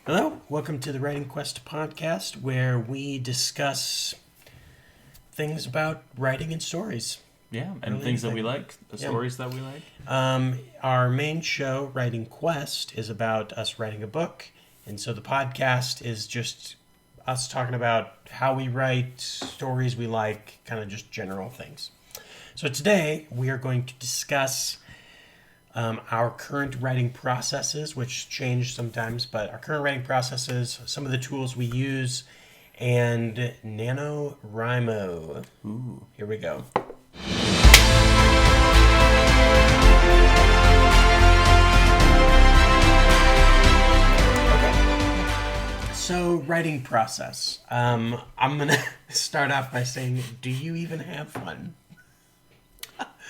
Hello, welcome to the Writing Quest podcast, where we discuss things about writing and stories. Yeah, and Really things that we anything. like, the stories that we like. Our main show, Writing Quest, is about us writing a book, and so the podcast is just us talking about how we write, stories we like, kind of just general things. So today we are going to discuss our current writing processes, which change sometimes, but our current writing processes, some of the tools we use, and NaNoWRIMO. Ooh. Here we go. Okay. So, writing process. I'm going to start off by saying, do you even have one?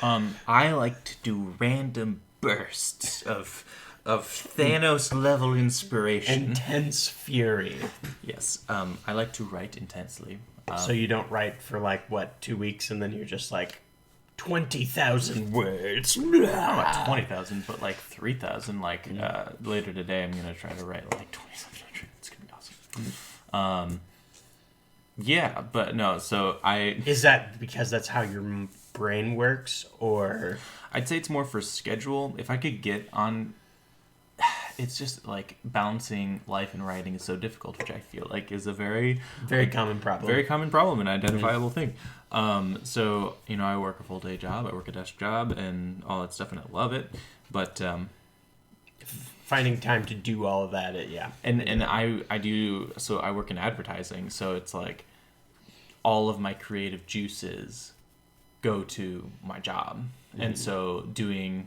I like to do random bursts of Thanos level inspiration. Intense fury. Yes, I like to write intensely. So you don't write for 2 weeks and then you're just 20,000 words. Not 20,000, but 3,000. Later today, I'm gonna try to write 20,000. It's gonna be awesome. Yeah, but no. So Is that because that's how your brain works, or I'd say it's more for schedule. If I could get on, it's just balancing life and writing is so difficult, which I feel like is a very common problem? very common problem, an identifiable thing. So I work a full-day job, I work a desk job, and all that stuff, and I love it. But Finding time to do all of that, and I do. So I work in advertising, so it's all of my creative juices go to my job. And so doing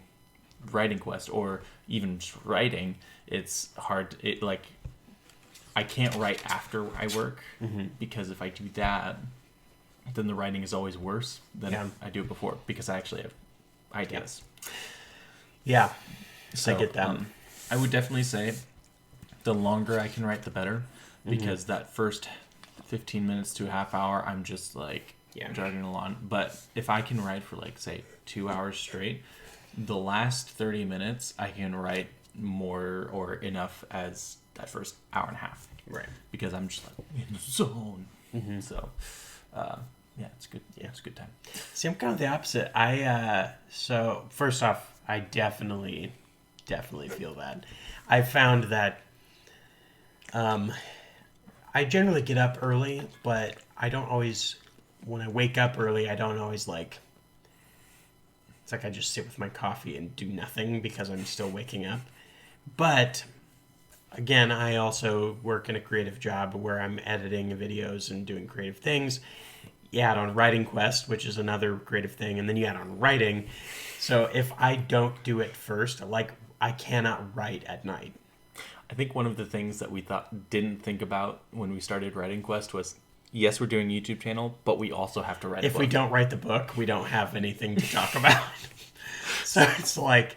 Writing Quest or even just writing, it's hard. I can't write after I work because if I do that, then the writing is always worse than I do it before because I actually have ideas. Yeah, So I get that. I would definitely say the longer I can write, the better, because that first 15 minutes to a half hour, I'm just jogging along. But if I can write for say 2 hours straight, the last 30 minutes I can write more or enough as that first hour and a half. Right. Because I'm just in the zone. So, yeah, it's good. Yeah, it's a good time. See, I'm kind of the opposite. So first off, I definitely feel that. I found that I generally get up early, but I don't always. When I wake up early, I don't always It's I just sit with my coffee and do nothing because I'm still waking up. But again, I also work in a creative job where I'm editing videos and doing creative things. You add on Writing Quest, which is another creative thing, and then you add on writing. So if I don't do it first, I cannot write at night. I think one of the things that we didn't think about when we started Writing Quest was, yes, we're doing a YouTube channel, but we also have to write a book. If we don't write the book, we don't have anything to talk about. So it's you're going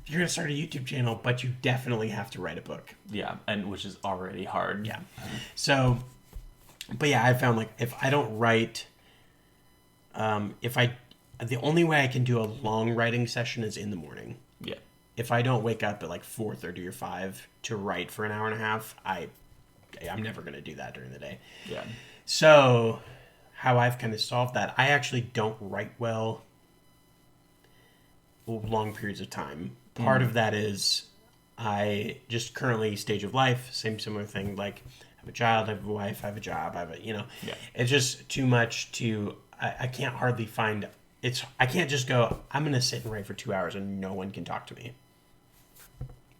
to start a YouTube channel, but you definitely have to write a book. Yeah, and which is already hard. Yeah. So, but yeah, I found if I don't write, the only way I can do a long writing session is in the morning. Yeah. If I don't wake up at 4:30 or 5 to write for an hour and a half, I'm never going to do that during the day. Yeah. So, how I've kind of solved that, I actually don't write well long periods of time. Part of that is I just currently stage of life, similar thing. I have a child, I have a wife, I have a job, Yeah. It's just too much I can't hardly find, I can't just go, I'm going to sit and write for 2 hours and no one can talk to me.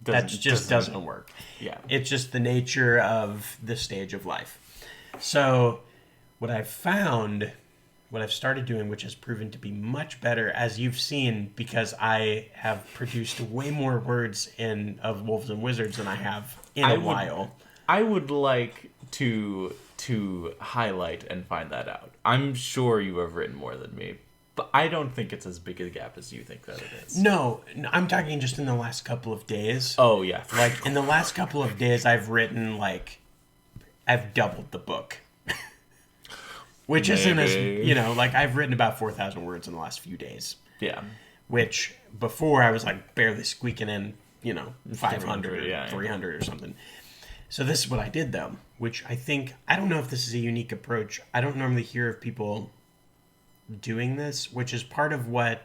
That just doesn't work. Yeah. It's just the nature of the stage of life. So what I've started doing, which has proven to be much better, as you've seen, because I have produced way more words of Wolves and Wizards than I have in a while. I would like to highlight and find that out. I'm sure you have written more than me, but I don't think it's as big a gap as you think that it is. No, I'm talking just in the last couple of days. Oh, yeah. In the last couple of days, I've written, I've doubled the book. Which isn't as, I've written about 4,000 words in the last few days. Yeah. Which, before, I was, barely squeaking in, 500 or yeah, 300 or something. So this is what I did though, which I don't know if this is a unique approach. I don't normally hear of people doing this, which is part of what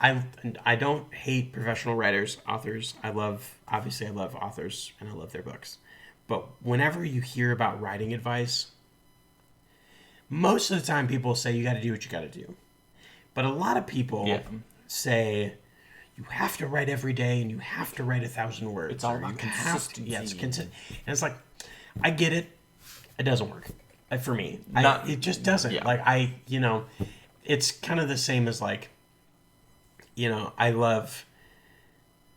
I don't hate professional writers, authors. Obviously I love authors and I love their books. But whenever you hear about writing advice, most of the time people say you got to do what you got to do. But a lot of people say you have to write every day and you have to write 1,000 words. It's all about consistency. Yes, consistent. And it's like, I get it. It doesn't work for me. It just doesn't. Yeah. Like it's kind of the same as like, I love.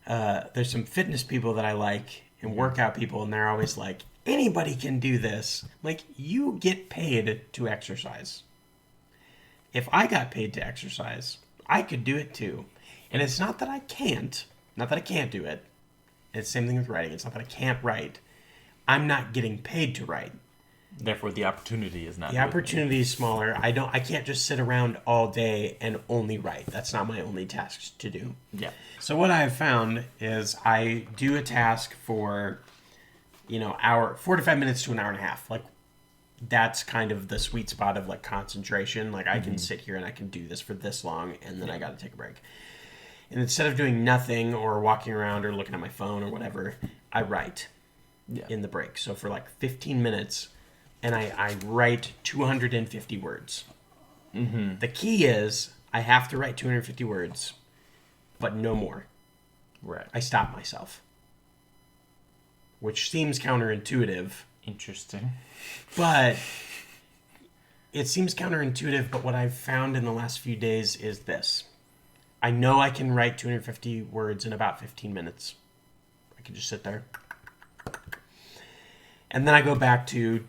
There's some fitness people that I like and workout people, and they're always like, anybody can do this. Like, you get paid to exercise. If I got paid to exercise, I could do it too. And it's not that I can't do it. It's the same thing with writing. It's not that I can't write. I'm not getting paid to write. Therefore, the opportunity is not. The opportunity is smaller. I can't just sit around all day and only write. That's not my only task to do. Yeah. So what I've found is I do a task for, 45 minutes to an hour and a half. Like, that's kind of the sweet spot of like concentration. Like, I can sit here and I can do this for this long, and then I got to take a break. And instead of doing nothing or walking around or looking at my phone or whatever, I write in the break. So for like 15 minutes, and I write 250 words. Mm-hmm. The key is I have to write 250 words, but no more. Right. I stop myself, which seems counterintuitive. Interesting. But it seems counterintuitive, but what I've found in the last few days is this. I know I can write 250 words in about 15 minutes. I can just sit there. And then I go back to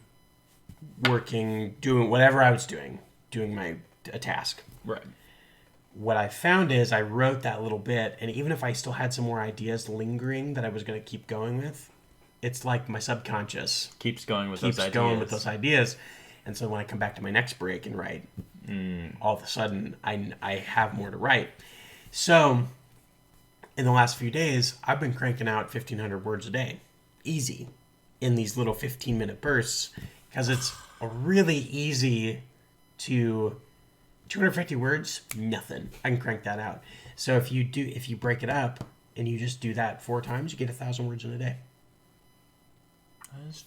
working, doing whatever I was doing a task. Right. What I found is I wrote that little bit, and even if I still had some more ideas lingering that I was going to keep going with, it's like my subconscious keeps going with those ideas. And so when I come back to my next break and write, all of a sudden I have more to write. So in the last few days, I've been cranking out 1,500 words a day. Easy. In these little 15-minute bursts. Because it's really easy to... 250 words, nothing. I can crank that out. So if you break it up and you just do that 4 times, you get 1,000 words in a day.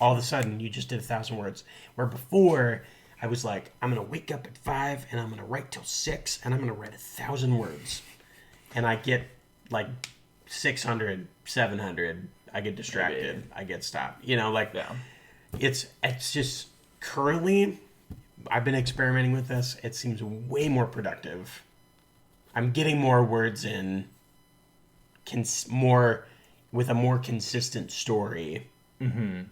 All of a sudden, you just did 1,000 words. Where before, I was like, I'm going to wake up at 5 and I'm going to write till 6 and I'm going to write 1,000 words. And I get like 600, 700. I get distracted. Maybe. I get stopped. It's just currently, I've been experimenting with this. It seems way more productive. I'm getting more words in, with a more consistent story. Mm-hmm.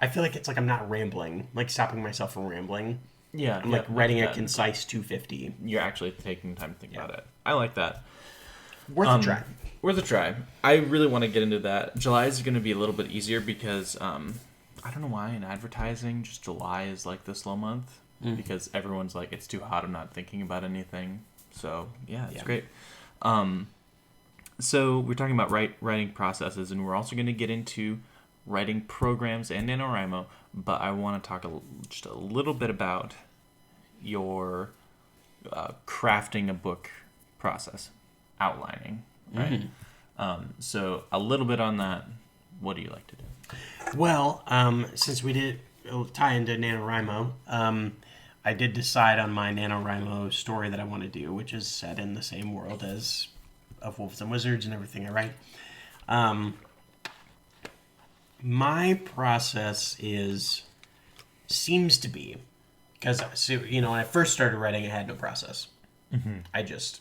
I feel like it's like I'm not rambling, like stopping myself from rambling. Yeah. I'm like writing a concise 250. You're actually taking time to think about it. I like that. Worth a try. Worth a try. I really want to get into that. July is going to be a little bit easier because I don't know why in advertising, just July is like the slow month because everyone's like, it's too hot. I'm not thinking about anything. So yeah, it's great. So we're talking about writing processes, and we're also going to get into writing programs and NaNoWRIMO, but I want to talk just a little bit about your crafting a book process, outlining, right? So a little bit on that. What do you like to do? Well, since we did tie into NaNoWRIMO, I did decide on my NaNoWRIMO story that I want to do, which is set in the same world as of Wolves and Wizards and everything I write. My process seems to be, because when I first started writing, I had no process. Mm-hmm. I just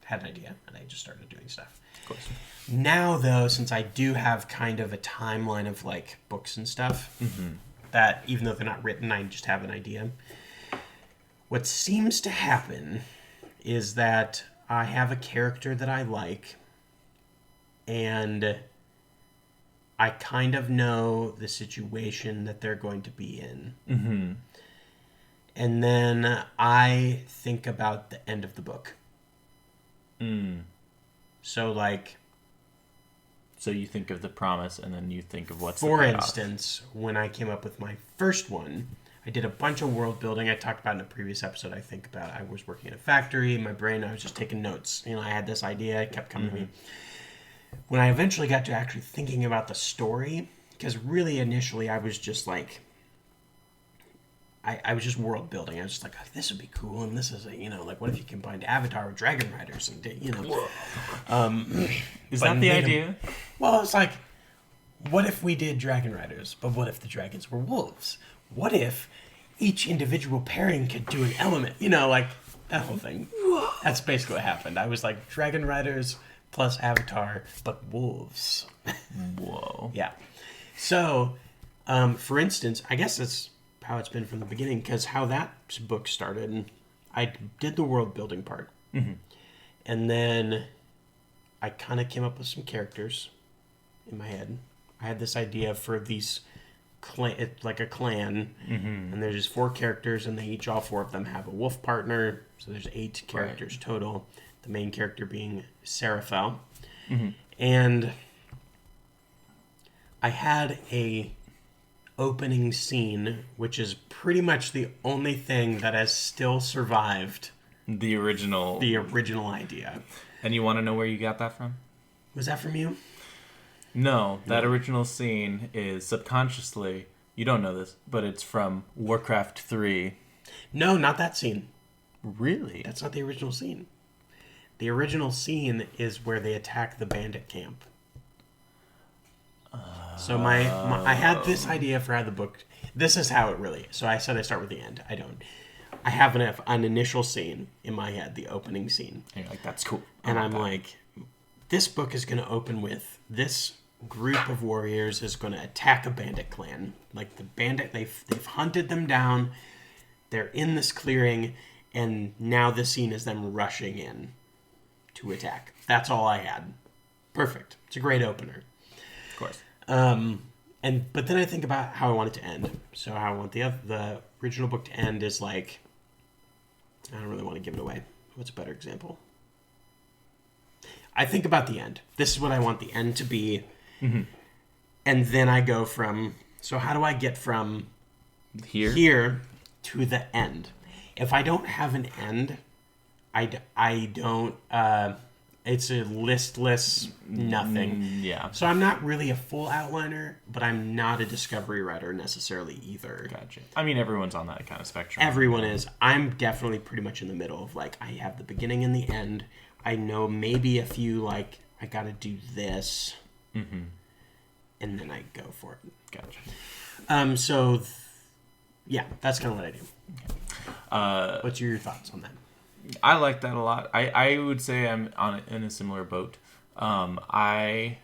had an idea and I just started doing stuff. Of course. Now, though, since I do have kind of a timeline of like books and stuff, that even though they're not written, I just have an idea. What seems to happen is that I have a character that I like, and I kind of know the situation that they're going to be in. Mm-hmm. And then I think about the end of the book. So, like, So you think of the promise, and then you think of what's the For payoff. instance, when I came up with my first one, I did a bunch of world building. I talked about in a previous episode, I think, about I was working in a factory. In my brain, I was just taking notes. I had this idea. It kept coming to me. When I eventually got to actually thinking about the story, because really initially I was just like, I was just world building. I was just like, oh, this would be cool, and this is what if you combined Avatar with Dragon Riders, and Is that the idea? Well, it's like, what if we did Dragon Riders, but what if the dragons were wolves? What if each individual pairing could do an element? That whole thing. That's basically what happened. I was like, Dragon Riders plus Avatar, but wolves. Whoa. Yeah. So, for instance, I guess that's how it's been from the beginning, because how that book started, I did the world building part. Mm-hmm. And then I kind of came up with some characters in my head. I had this idea for these like a clan, and there's just 4 characters, and all 4 of them have a wolf partner, so there's 8 characters total, the main character being Seraphel. And I had a opening scene, which is pretty much the only thing that has still survived The original idea. And you want to know where you got that from? Was that from you? No, that original scene is subconsciously, you don't know this, but it's from Warcraft 3. No, not that scene. Really? That's not the original scene. The original scene is where they attack the bandit camp. So I had this idea for how the book. This is how it really. So I said I start with the end. I don't. I have an initial scene in my head, the opening scene, And you're like, that's cool. and I'm like, this book is going to open with this group of warriors is going to attack a bandit clan. Like the bandit, they've hunted them down. They're in this clearing, and now the scene is them rushing in to attack. That's all I had. Perfect. It's a great opener. Of course. But then I think about how I want it to end. So how I want the original book to end is like, I don't really want to give it away. What's a better example? I think about the end. This is what I want the end to be. Mm-hmm. And then I go from, so how do I get from Here to the end? If I don't have an end, I don't, it's a listless nothing. Yeah. So I'm not really a full outliner, but I'm not a discovery writer necessarily either. Gotcha. I mean, everyone's on that kind of spectrum. Everyone is. I'm definitely pretty much in the middle of like, I have the beginning and the end. I know maybe a few like, I got to do this. Mm-hmm. And then I go for it. Gotcha. Yeah, that's kind of what I do. What's your thoughts on that? I like that a lot. I would say I'm in a similar boat. What I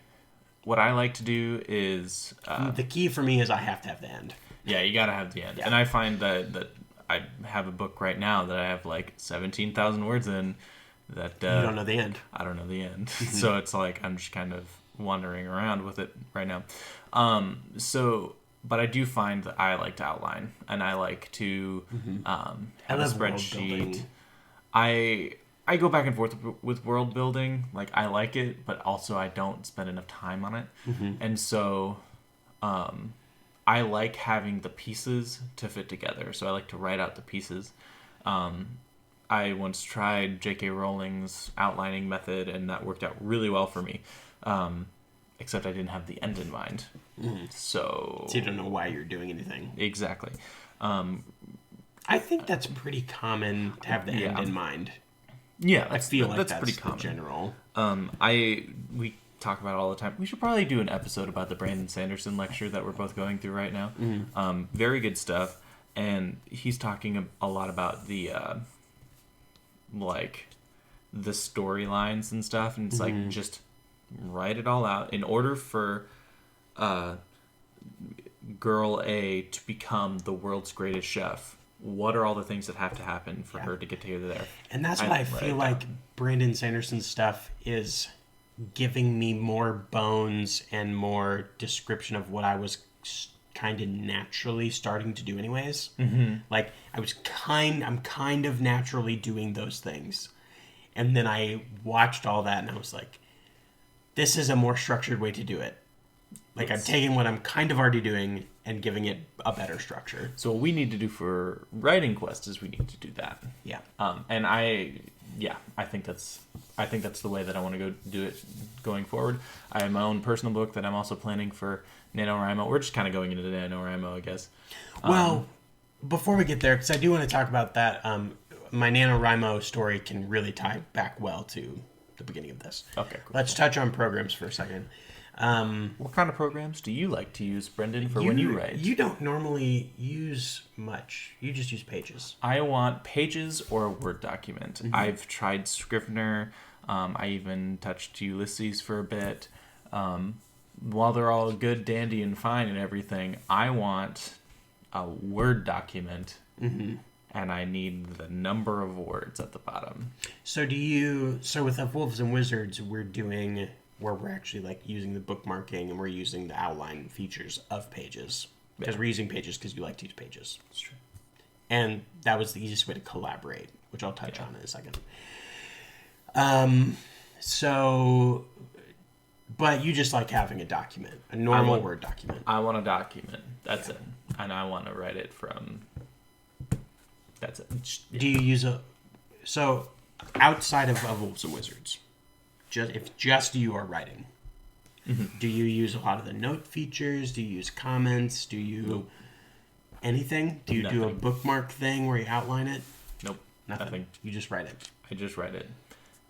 like to do is the key for me is I have to have the end. Yeah, you gotta have the end. Yeah. And I find that I have a book right now that I have like 17,000 words in that You don't know the end. I don't know the end. So it's like I'm just kind of wandering around with it right now. But I do find that I like to outline, and I like to have a spreadsheet. I go back and forth with world building. Like, I like it, but also I don't spend enough time on it. And so I like having the pieces to fit together. So I like to write out the pieces. I once tried J.K. Rowling's outlining method, and that worked out really well for me. Except I didn't have the end in mind. So you don't know why you're doing anything. Exactly. I think that's pretty common to have the end in mind. Yeah, I feel like that's pretty common. General. We talk about it all the time. We should probably do an episode about the Brandon Sanderson lecture that we're both going through right now. Very good stuff, and he's talking a lot about the the storylines and stuff, and it's like just write it all out in order for girl A to become the world's greatest chef. What are all the things that have to happen for her to get to there? And that's what I feel like Brandon Sanderson's stuff is giving me more bones and more description of what I was kind of naturally starting to do anyways. Like, I'm kind of naturally doing those things. And then I watched all that and I was like, this is a more structured way to do it. Like, Yes. I'm taking what I'm kind of already doing and giving it a better structure. So what we need to do for Writing Quest is we need to do that. Yeah. And I think that's the way that I want to go do it going forward. I have my own personal book that I'm also planning for NaNoWRIMO. We're just kind of going into NaNoWRIMO, I guess. Well, before we get there, because I do want to talk about that, my NaNoWRIMO story can really tie back well to the beginning of this. Okay, cool. Let's touch on programs for a second. What kind of programs do you like to use, Brendan, for when you write? You don't normally use much. You just use Pages. I want Pages or a Word document. Mm-hmm. I've tried Scrivener. I even touched Ulysses for a bit. While they're all good, dandy, and fine and everything, I want a Word document, and I need the number of words at the bottom. So with Wolves and Wizards, where we're actually like using the bookmarking and we're using the outline features of Pages. Because we're using Pages because you like to use Pages. That's true. And that was the easiest way to collaborate, which I'll touch on in a second. But you just like having a document, a normal Word document. I want a document. That's it. And I want to write it from... That's it. Yeah. Do you use so outside of Wolves and Wizards, if just you are writing, do you use a lot of the note features? Do you use comments? Do you anything? Do you do a bookmark thing where you outline it? Nope. Nothing. You just write it. I just write it.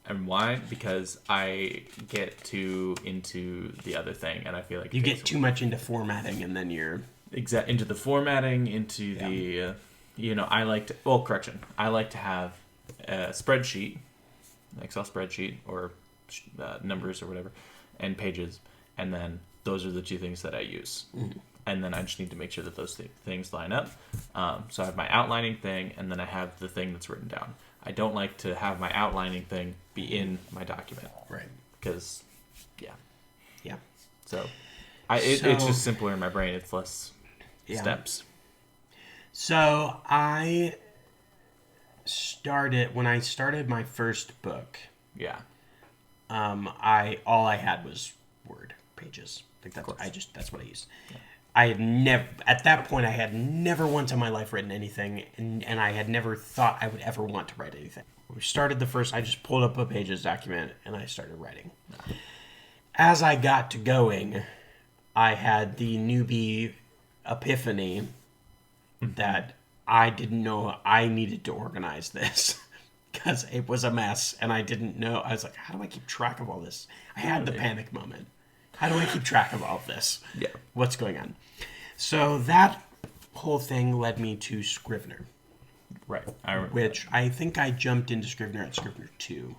And why? Because I get into the other thing, and I feel like you get too much into formatting, and then you're into the formatting, into the I like to have a spreadsheet, an Excel spreadsheet, or numbers or whatever, and Pages, and then those are the two things that I use. And then I just need to make sure that those things line up. So I have my outlining thing, and then I have the thing that's written down. I don't like to have my outlining thing be in my document. Right. Because, yeah. So, it's just simpler in my brain. It's less steps. So when I started my first book, Yeah. all I had was Word Pages. Like that's what I used. Yeah. I had never, at that point, I had never once in my life written anything, and I had never thought I would ever want to write anything. We started I just pulled up a Pages document, and I started writing. As I got to going, I had the newbie epiphany that I didn't know I needed to organize this because it was a mess, and I didn't know. I was like, how do I keep track of all this? I had the panic moment. How do I keep track of all of this? Yeah. What's going on? So that whole thing led me to Scrivener. Right. I remember which I think I jumped into Scrivener at Scrivener 2.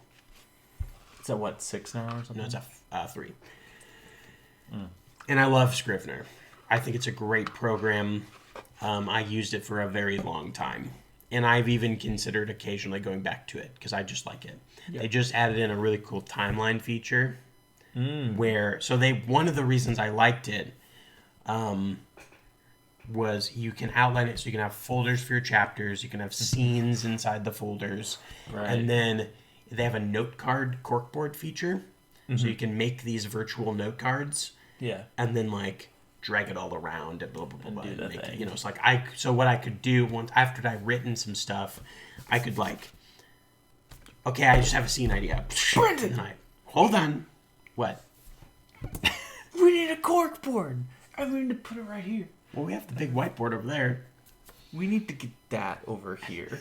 Is that what, 6 now or something? No, it's a 3. And I love Scrivener. I think it's a great program. I used it for a very long time. And I've even considered occasionally going back to it because I just like it. Yep. They just added in a really cool timeline feature one of the reasons I liked it was you can outline it so you can have folders for your chapters, you can have scenes inside the folders, and then they have a note card corkboard feature, so you can make these virtual note cards, and then like drag it all around and blah blah blah, and make it, it's like what I could do once after I'd written some stuff, I could like, okay, I just have a scene idea, and hold on. What? We need a corkboard. I need to put it right here. Well, we have the big whiteboard over there. We need to get that over here.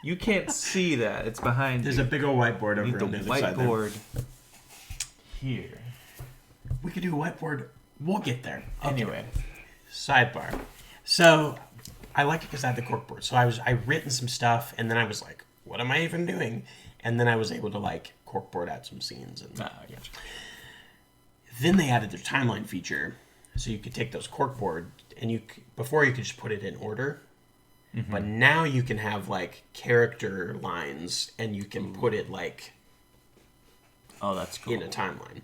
You can't see that. It's behind There's a big old whiteboard over on the other side there. Whiteboard here. We could do a whiteboard. We'll get there. Okay. Anyway. Sidebar. So, I like it because I had the corkboard. So, I'd written some stuff, and then I was like, what am I even doing? And then I was able to, like, corkboard out some scenes. And Then they added their timeline feature, so you could take those corkboard, and before you could just put it in order, but now you can have like character lines, and you can put it like, that's cool, in a timeline.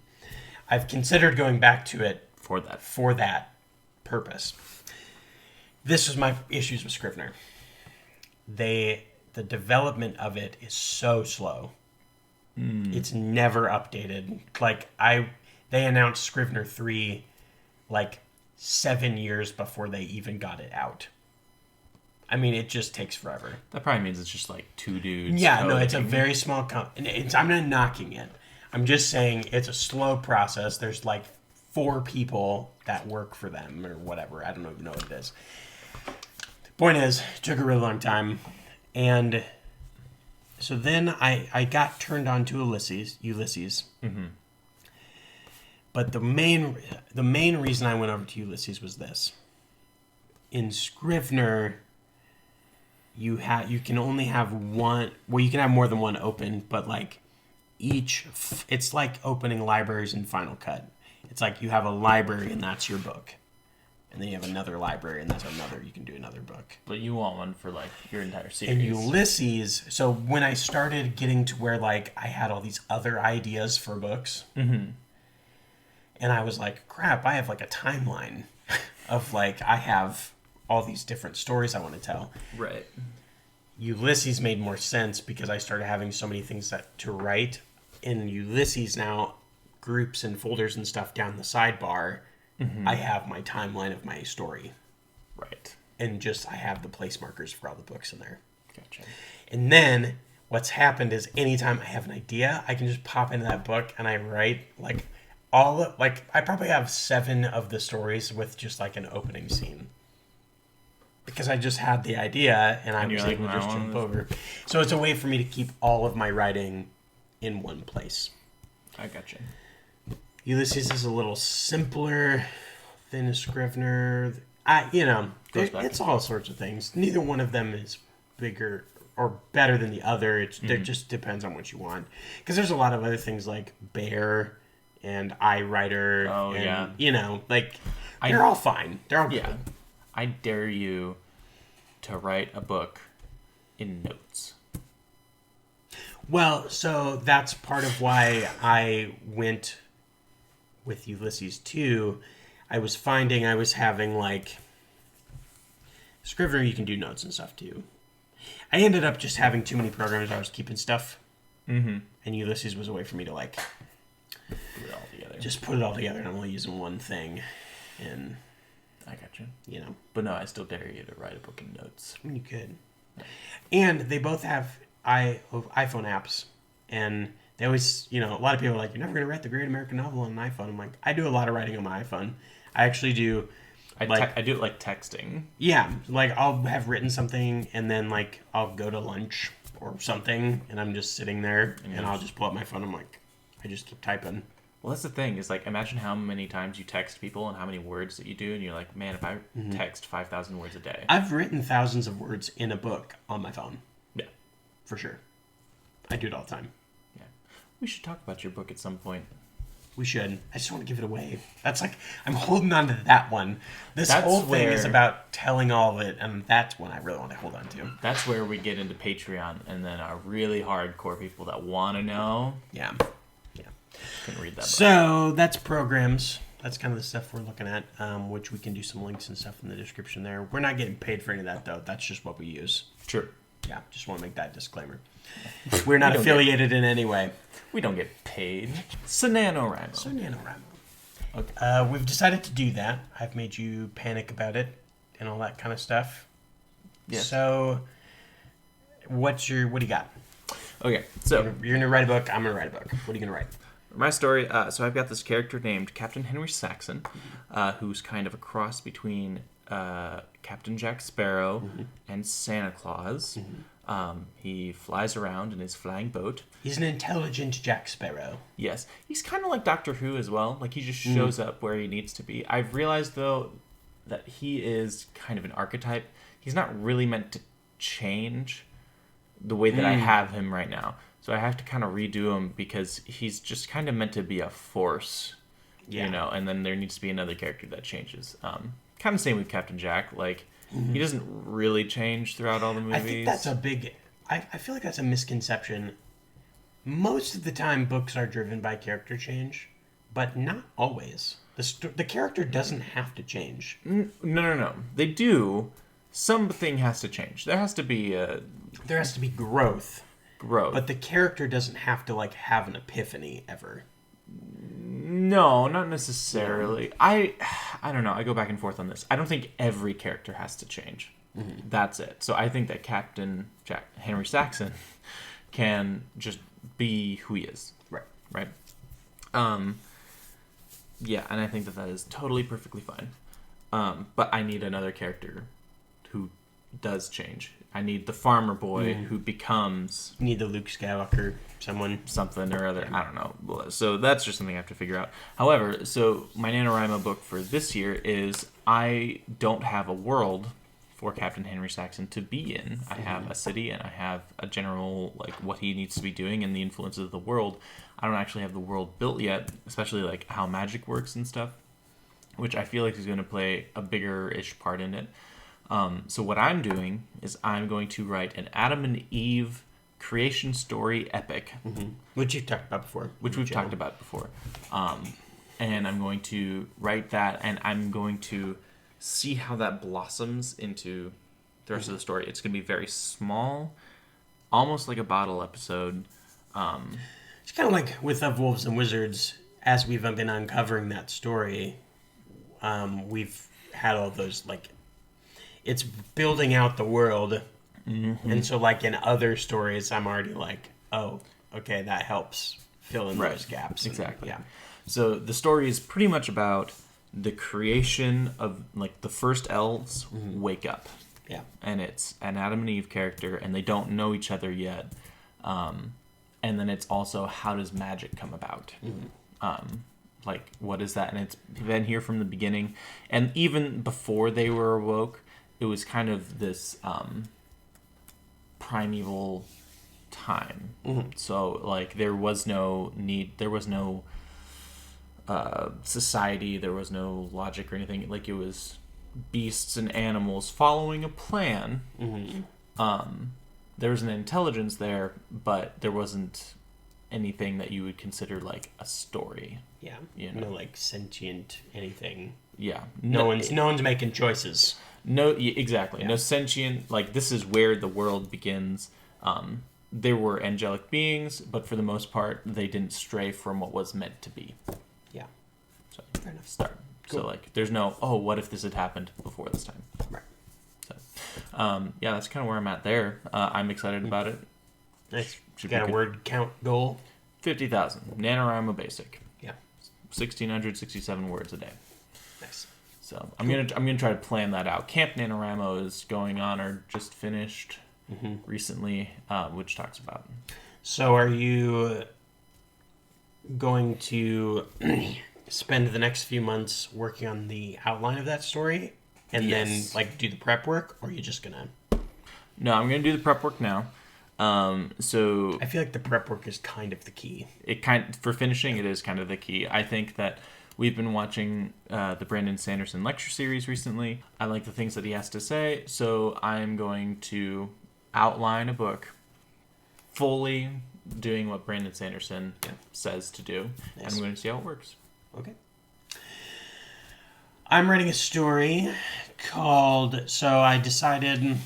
I've considered going back to it for that purpose. This is my issues with Scrivener. The development of it is so slow. It's never updated. Like they announced Scrivener 3 like 7 years before they even got it out. I mean, it just takes forever. That probably means it's just like two dudes. Yeah, no, it's a very small company. I'm not knocking it. I'm just saying it's a slow process. There's like 4 people that work for them or whatever. I don't even know what it is. The point is, it took a really long time. And so then I got turned on to Ulysses. Mm-hmm. But the main reason I went over to Ulysses was this. In Scrivener, you can only have one. Well, you can have more than one open, but like it's like opening libraries in Final Cut. It's like you have a library and that's your book, and then you have another library and that's another. You can do another book. But you want one for like your entire series. And Ulysses. So when I started getting to where like I had all these other ideas for books, and I was like, crap, I have like a timeline of like I have all these different stories I want to tell. Right. Ulysses made more sense because I started having so many things to write. In Ulysses now, groups and folders and stuff down the sidebar, I have my timeline of my story. Right. And I have the place markers for all the books in there. Gotcha. And then what's happened is anytime I have an idea, I can just pop into that book and I write like I probably have 7 of the stories with just like an opening scene. Because I just had the idea and I was able to just jump over. So it's a way for me to keep all of my writing in one place. I gotcha. Ulysses is a little simpler than a Scrivener. It's all sorts of things. Neither one of them is bigger or better than the other. It just depends on what you want. Because there's a lot of other things like Bear and iWriter. Oh, and, yeah. They're all fine. They're all good. Yeah. I dare you to write a book in notes. Well, so that's part of why I went with Ulysses 2. I was finding I was having like Scrivener, you can do notes and stuff too. I ended up just having too many programs. I was keeping stuff, and Ulysses was a way for me to like put it all together. Just put it all together, and I'm only using one thing, and I got you. But no, I still dare you to write a book in notes. I mean, you could. And they both have iPhone apps, and they always, a lot of people are like, you're never going to write the great American novel on an iPhone. I'm like, I do a lot of writing on my iPhone. I actually do. I do it like texting. Yeah, like I'll have written something, and then like I'll go to lunch or something, and I'm just sitting there, and I'll just pull up my phone. I'm like, I just keep typing. Well, that's the thing, is like, imagine how many times you text people and how many words that you do, and you're like, man, if I text 5,000 words a day. I've written thousands of words in a book on my phone. Yeah. For sure. I do it all the time. Yeah. We should talk about your book at some point. We should. I just want to give it away. That's like, I'm holding on to that one. This whole thing is about telling all of it, and that's one I really want to hold on to. That's where we get into Patreon, and then our really hardcore people that want to know. Yeah. Can read that book. So that's programs. That's kind of the stuff we're looking at, which we can do some links and stuff in the description there. We're not getting paid for any of that, though. That's just what we use. Sure. Yeah, just want to make that disclaimer. We're not affiliated in any way. We don't get paid. So NaNoWRIMO. Okay. We've decided to do that. I've made you panic about it and all that kind of stuff. Yes. So, what do you got? Okay, so you're gonna write a book. I'm gonna write a book. What are you gonna write? My story. So I've got this character named Captain Henry Saxon, who's kind of a cross between Captain Jack Sparrow and Santa Claus. He flies around in his flying boat. He's an intelligent Jack Sparrow. Yes, he's kind of like Doctor Who as well. Like, he just shows up where he needs to be. I've realized though that he is kind of an archetype. He's not really meant to change the way that I have him right now. So I have to kind of redo him because he's just kind of meant to be a force, and then there needs to be another character that changes. Kind of same with Captain Jack. Like, he doesn't really change throughout all the movies. I think that's a big... I feel like that's a misconception. Most of the time, books are driven by character change, but not always. The character doesn't have to change. No. They do. Something has to change. There has to be growth. growth. But the character doesn't have to like have an epiphany ever. No, not necessarily. I don't know. I go back and forth on this. I don't think every character has to change. Mm-hmm. That's it. So I think that Captain Henry Saxon can just be who he is. Right. Yeah, and I think that is totally perfectly fine. But I need another character who does change. I need the farmer boy who becomes... You need the Luke Skywalker, something or other. I don't know. So that's just something I have to figure out. However, so my NaNoWRIMO book for this year is I don't have a world for Captain Henry Saxon to be in. I have a city and I have a general, like, what he needs to be doing and the influences of the world. I don't actually have the world built yet, especially, like, how magic works and stuff, which I feel like is going to play a bigger-ish part in it. So what I'm doing is I'm going to write an Adam and Eve creation story epic. Mm-hmm. Which you've talked about before. Which we've talked about before. And I'm going to write that, and I'm going to see how that blossoms into the rest of the story. It's going to be very small, almost like a bottle episode. It's kind of like with Of Wolves and Wizards, as we've been uncovering that story, we've had all those, like, it's building out the world. Mm-hmm. And so, like, in other stories, I'm already like, oh, okay, that helps fill in those gaps. Exactly. Yeah. So the story is pretty much about the creation of, like, the first elves wake up. Yeah. And it's an Adam and Eve character, and they don't know each other yet. And then it's also, how does magic come about? Mm-hmm. Like, what is that? And it's been here from the beginning. And even before they were awoke, it was kind of this primeval time. Mm-hmm. So, like, there was no need, there was no society, there was no logic or anything. Like, it was beasts and animals following a plan. Mm-hmm. There was an intelligence there, but there wasn't anything that you would consider like a story. Yeah. You know? No, like, sentient anything. Yeah. No one's making choices. No, exactly. Yeah. No sentient, like, this is where the world begins. There were angelic beings, but for the most part, they didn't stray from what was meant to be. Yeah. So, fair enough. Start. Cool. So, like, there's no, oh, what if this had happened before this time? Right. So, yeah, that's kind of where I'm at there. I'm excited about it. Nice. Got a word count goal? 50,000. NaNoWRIMO basic. Yeah. 1,667 words a day. Nice. So I'm gonna try to plan that out. Camp NaNoWRIMO is going on or just finished recently, which talks about. So are you going to spend the next few months working on the outline of that story and then, like, do the prep work, or are you just gonna? No, I'm gonna do the prep work now. So I feel like the prep work is kind of the key. For finishing, it is kind of the key. I think that we've been watching the Brandon Sanderson lecture series recently. I like the things that he has to say, so I'm going to outline a book fully doing what Brandon Sanderson says to do, and I'm going to see how it works. Okay. I'm writing a story called, so I decided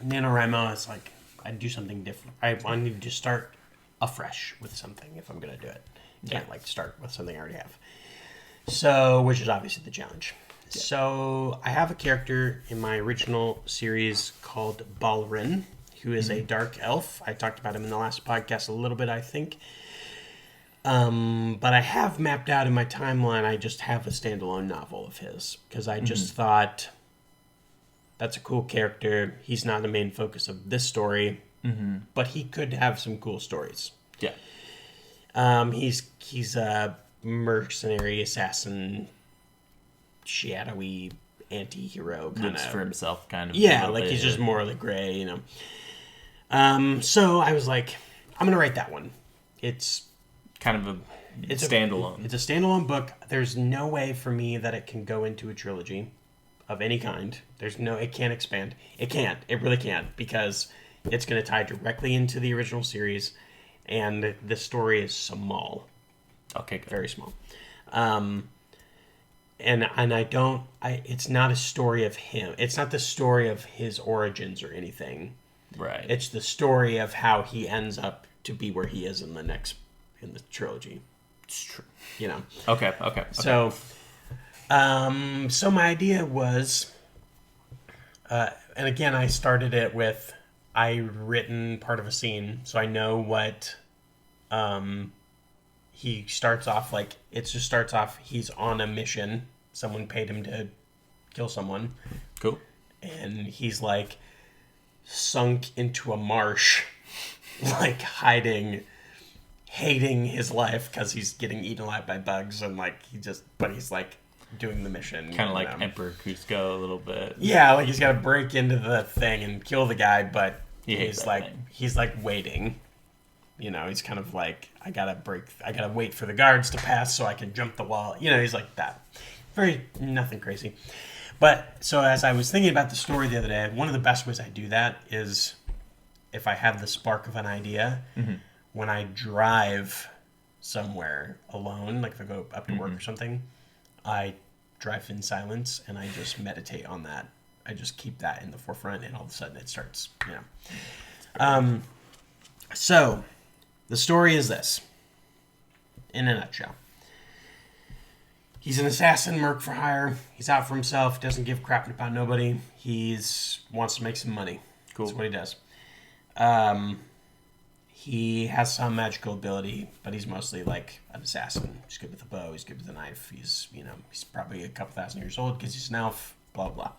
NaNoWRIMO is like, I'd do something different. I wanted to start afresh with something if I'm going to do it. Can't, like, start with something I already have. So, which is obviously the challenge. Yeah. So, I have a character in my original series called Balrin, who is a dark elf. I talked about him in the last podcast a little bit, I think. But I have mapped out in my timeline, I just have a standalone novel of his. Because I just thought, that's a cool character. He's not the main focus of this story. Mm-hmm. But he could have some cool stories. Yeah. He's a mercenary assassin, shadowy anti-hero kind of. Lives for himself, kind of. Yeah, like, he's just morally gray, you know. So I was like, I'm gonna write that one. It's kind of it's standalone. It's a standalone book. There's no way for me that it can go into a trilogy of any kind. It can't expand. It can't. It really can't, because it's gonna tie directly into the original series. And the story is small. Okay, good. Very small. And it's not a story of him. It's not the story of his origins or anything. Right. It's the story of how he ends up to be where he is in the trilogy. It's true. You know. Okay. So, so my idea was, and again, I started it with I written part of a scene, so I know what. He starts off like it just starts off. He's on a mission. Someone paid him to kill someone. Cool. And he's like sunk into a marsh, like hiding, hating his life because he's getting eaten alive by bugs, and like but he's like doing the mission. Kind of like Emperor Cusco a little bit. Yeah, like he's got to break into the thing and kill the guy, but he's like waiting. You know, he's kind of like, I gotta wait for the guards to pass so I can jump the wall. You know, he's like that. Nothing crazy. But, so as I was thinking about the story the other day, one of the best ways I do that is if I have the spark of an idea, when I drive somewhere alone, like if I go up to work or something, I drive in silence and I just meditate on that. I just keep that in the forefront and all of a sudden it starts, you know. So, the story is this, in a nutshell. He's an assassin, merc for hire. He's out for himself, doesn't give a crap about nobody. Wants to make some money. Cool. That's what he does. He has some magical ability, but he's mostly like an assassin. He's good with a bow, he's good with a knife. He's probably a couple thousand years old because he's an elf, blah, blah.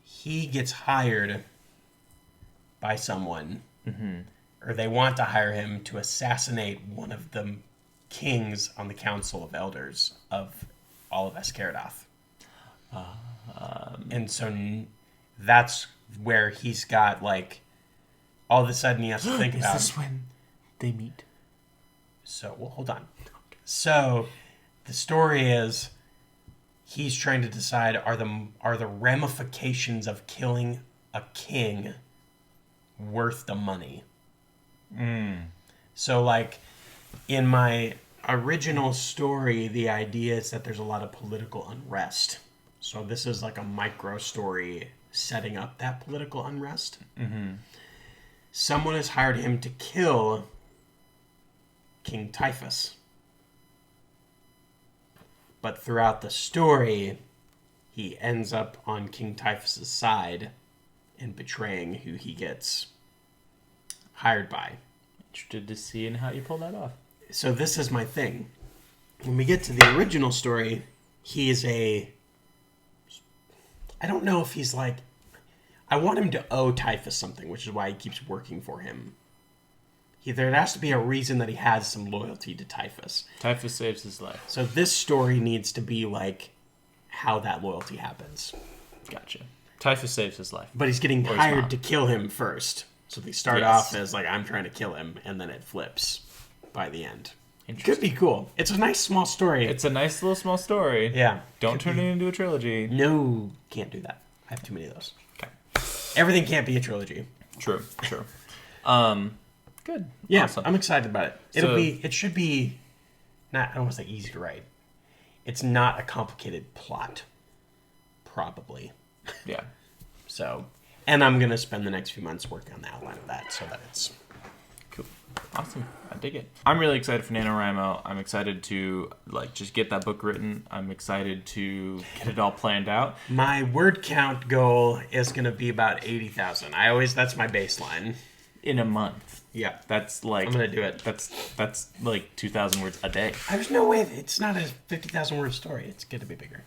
He gets hired by someone, or they want to hire him to assassinate one of the kings on the Council of Elders of all of Escaradoth. And so that's where he's got, like, all of a sudden he has to think about... Is this when they meet? So, well, hold on. So, the story is he's trying to decide, are the ramifications of killing a king worth the money? So, like, in my original story, the idea is that there's a lot of political unrest. So this is like a micro story setting up that political unrest. Someone has hired him to kill King Typhus. But throughout the story, he ends up on King Typhus's side and betraying who he gets hired by. Interested to see how you pull that off. So this is my thing. When we get to the original story, he is I don't know if he's like... I want him to owe Typhus something, which is why he keeps working for him. There has to be a reason that he has some loyalty to Typhus. Typhus saves his life. So this story needs to be like how that loyalty happens. Gotcha. Typhus saves his life. But he's getting hired to kill him first. So they start off as like, I'm trying to kill him, and then it flips by the end. Could be cool. It's a nice small story. It's a nice little small story. Yeah. Don't turn it into a trilogy. No, can't do that. I have too many of those. Okay. Everything can't be a trilogy. True. Good. Yeah, awesome. I'm excited about it. It should be not, I don't want to say easy to write. It's not a complicated plot. Probably. Yeah. So, and I'm going to spend the next few months working on the outline of that so that it's cool. Awesome. I dig it. I'm really excited for NaNoWRIMO. I'm excited to just get that book written. I'm excited to get it all planned out. My word count goal is going to be about 80,000. That's my baseline. In a month. Yeah. That's like... I'm going to do it. That's like 2,000 words a day. There's no way. It's not a 50,000 word story. It's going to be bigger.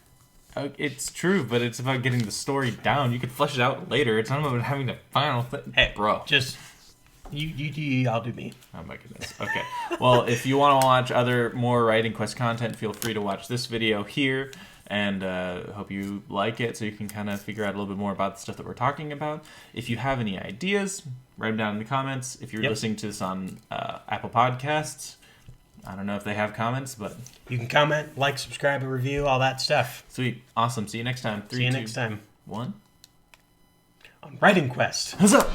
It's true, but it's about getting the story down. You could flesh it out later. It's not about having the final thing. Hey, bro. Just... You, I'll do me. Oh my goodness. Okay. Well, if you want to watch more Writing Quest content, feel free to watch this video here. And hope you like it so you can kind of figure out a little bit more about the stuff that we're talking about. If you have any ideas, write them down in the comments. If you're listening to this on Apple Podcasts, I don't know if they have comments, but... You can comment, like, subscribe, and review, all that stuff. Sweet. Awesome. See you next time. 3, 2, 1. On Writing Quest. What's up?